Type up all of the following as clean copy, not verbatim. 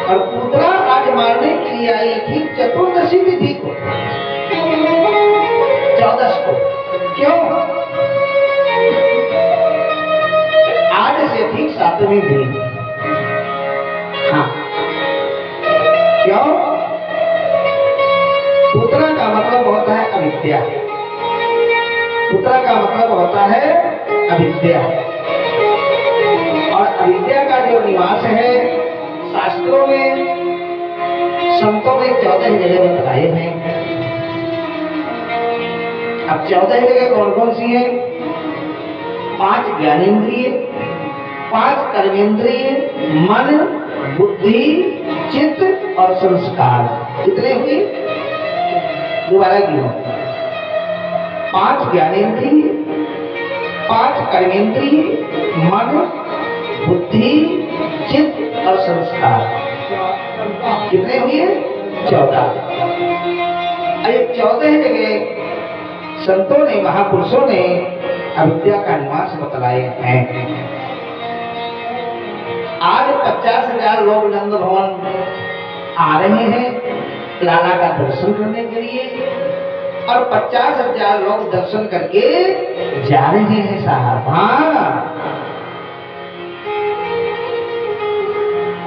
और पुतला आज मारने के लिए आई थी चतुर्दशी तिथि को, 14 को। क्यों? आज से ठीक 7वें दिन। हाँ, क्यों? पुत्रा का मतलब होता है अविद्या। पुत्रा का मतलब होता है अविद्या, और अविद्या का जो निवास है शास्त्रों में संतों ने 14 जगह बताए हैं। अब 14 जगह कौन कौन सी है? 5 ज्ञानेंद्रिय, 5 कर्मेंद्रिय, मन, बुद्धि, चित्त और संस्कार। कितने हुए? दोबारा गिनो। 5 ज्ञानेंद्रिय, 5 कर्मेंद्रिय, मन, बुद्धि, चित्त और संस्कार। कितने हुए? 14। ये 14 जगह संतों ने, महापुरुषों ने अविद्या का निवास बतलाए हैं। आज 50,000 लोग नंद भवन आ रहे हैं लाला का दर्शन करने के लिए, और 50,000 लोग दर्शन करके जा रहे हैं साहब। हाँ,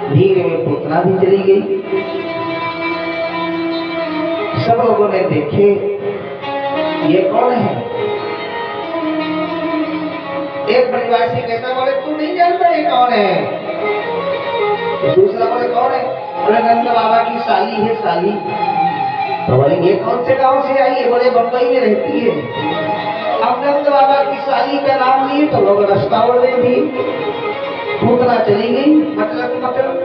धीरे में पुतना भी चली गई। सब लोगों ने देखे ये कौन है। एक ब्रजवासी कहता, बोले तू नहीं जानता ये कौन है? दूसरा बोले कौन है? बोले नंद बाबा की साली है, साली। तो बोले ये कौन से गांव से आई है? बोले बंबई में रहती है। अब नंद बाबा की साली का नाम लिए तो लोग रास्ता ओढ़ रहे थे। पूतना चली गई, मतलब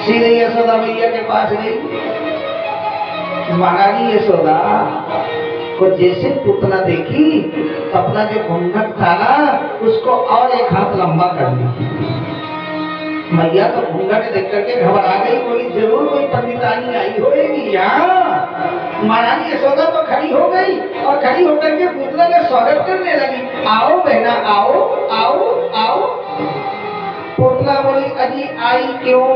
सीधे यशोदा मैया के पास गई। महारानी यशोदा को जैसे पूतना देखी तो अपना जो घूंघट था ना उसको और एक हाथ लंबा कर दी। मैया तो घूंघट देख करके घबरा गई, बोली जरूर कोई पंडितानी आई होगी यहाँ। महारानी यशोदा तो खड़ी हो गई और खड़ी होकर के पुतना का स्वागत करने लगी। आओ बहना, आओ आओ आओ। पुतना बोली अजी आई क्यों?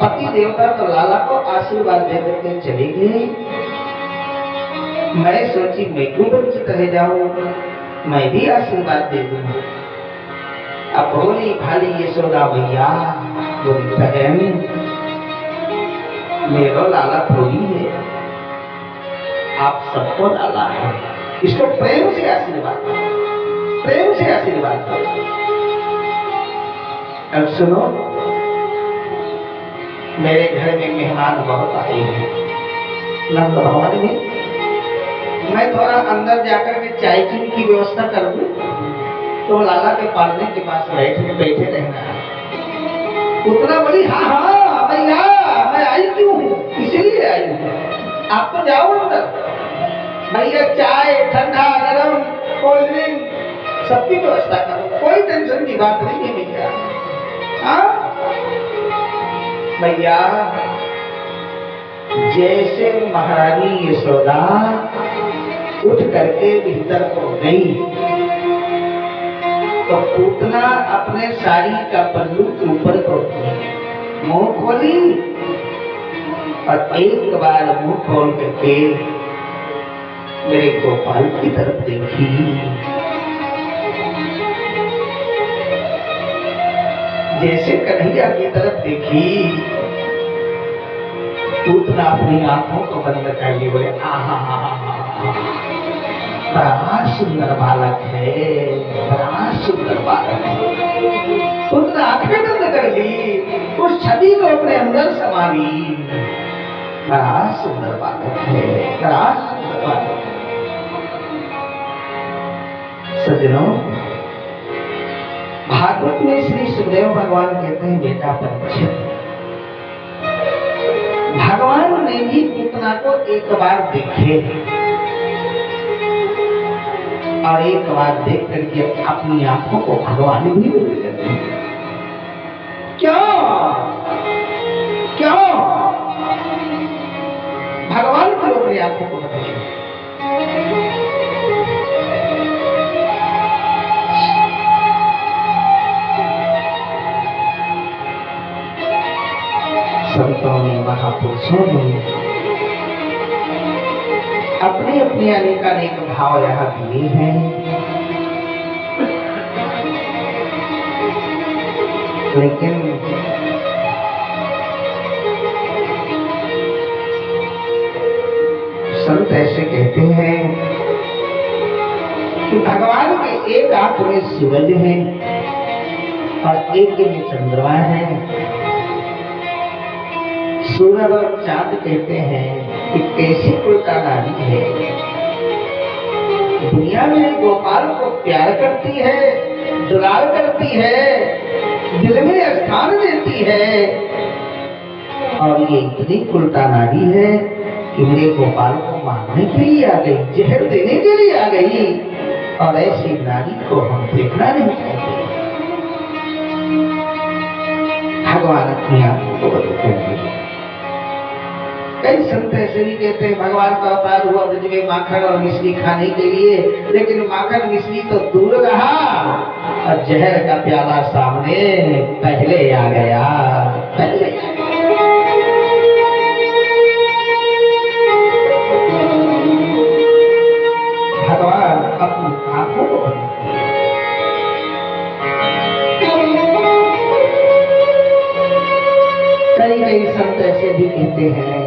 पति देवता तो लाला को आशीर्वाद दे करके चली गई। मैं सोची मैं क्यों वंचित रह जाऊं, मैं भी आशीर्वाद दे दूं। अब भोली भाली यशोदा मैया बोली बहन मेरा लाला थोड़ी है, आप सबको लाला है, इसको प्रेम से आशीर्वाद दो, प्रेम से आशीर्वाद दो। अब सुनो, मेरे घर में मेहमान बहुत आए हैं नंद भवन में। मैं थोड़ा अंदर जाकर के चाय चीनी की व्यवस्था कर दूं, तो लाला के पालने के पास बैठे रहना। उतना बोली हाँ हाँ भैया मैं आई क्यों हूँ, इसीलिए आई हूँ। आप तो जाओ अंदर, भैया चाय ठंडा गरम कोल्ड ड्रिंक सबकी व्यवस्था करो, कोई टेंशन की बात नहीं है भैया। हाँ भैया, जैसे महारानी यशोदा उठ करके भीतर को गई तो पूतना अपने साड़ी का पल्लू के ऊपर को मुंह खोली और एक बार मुंह खोल करके मेरे गोपाल की तरफ देखी। जैसे कन्हैया की तरफ देखी, पूतना अपनी आंखों को बंद कर ली। बोले आहा बड़ा सुंदर बालक है, बड़ा सुंदर बालक है। पूतना आंखें बंद कर ली, उस छवि को अपने अंदर समा ली। बड़ा सुंदर बालक है, बड़ा सुंदर बालक है। सज्जनों, भागवत में श्री सुखदेव भगवान कहते हैं बेटा परीक्षित, भगवान ने भी पूतना को एक बार देखे और एक बार देख करके अपनी आंखों को भगवान भी भूल गए। क्यों क्यों भगवान को अपनी आंखों को ने महापुरुषों ने अपने अपने अनेकानेक भाव यहाँ दिए हैं। लेकिन संत ऐसे कहते हैं कि भगवान के एक आंख में सूरज है और एक में चंद्रमा है। सूरज और चांद कहते हैं कि कैसी उल्टा नारी है, दुनिया में गोपाल को प्यार करती है, दुलार करती है, दिल में स्थान देती है, और ये इतनी उल्टा नारी है कि मेरे गोपाल को मारने के लिए आ गई, जहर देने के लिए आ गई, और ऐसी नारी को हम देखना नहीं चाहते। भगवान अपनी आंखों को बदलते हैं। कई संत ऐसे भी कहते हैं भगवान का अवतार हुआ ब्रज में माखन और मिश्री खाने के लिए, लेकिन माखन मिश्री तो दूर रहा और जहर का प्याला सामने पहले आ गया, पहले आ गया। भगवान अपनी आंखों को बदलते हैं। कई संत ऐसे भी कहते हैं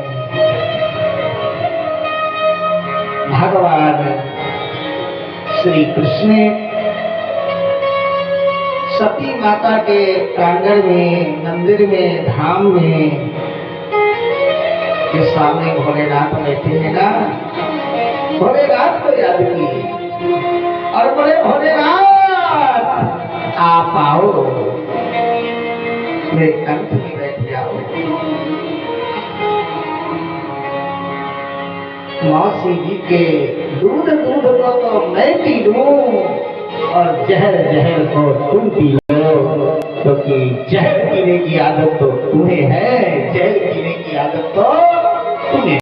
भगवान श्री कृष्ण सती माता के प्रांगण में, मंदिर में, धाम में के सामने भोलेनाथ बैठे हैं ना, भोलेनाथ को याद किए और बोले भोलेनाथ आप आओ, मेरे कंठ में बैठ जाओ। मौसी जी के दूध को तो मैं पी लूं और जहर को तुम पी लो, क्योंकि जहर पीने की आदत तो तुम्हें है, जहर पीने की आदत तो तुम्हें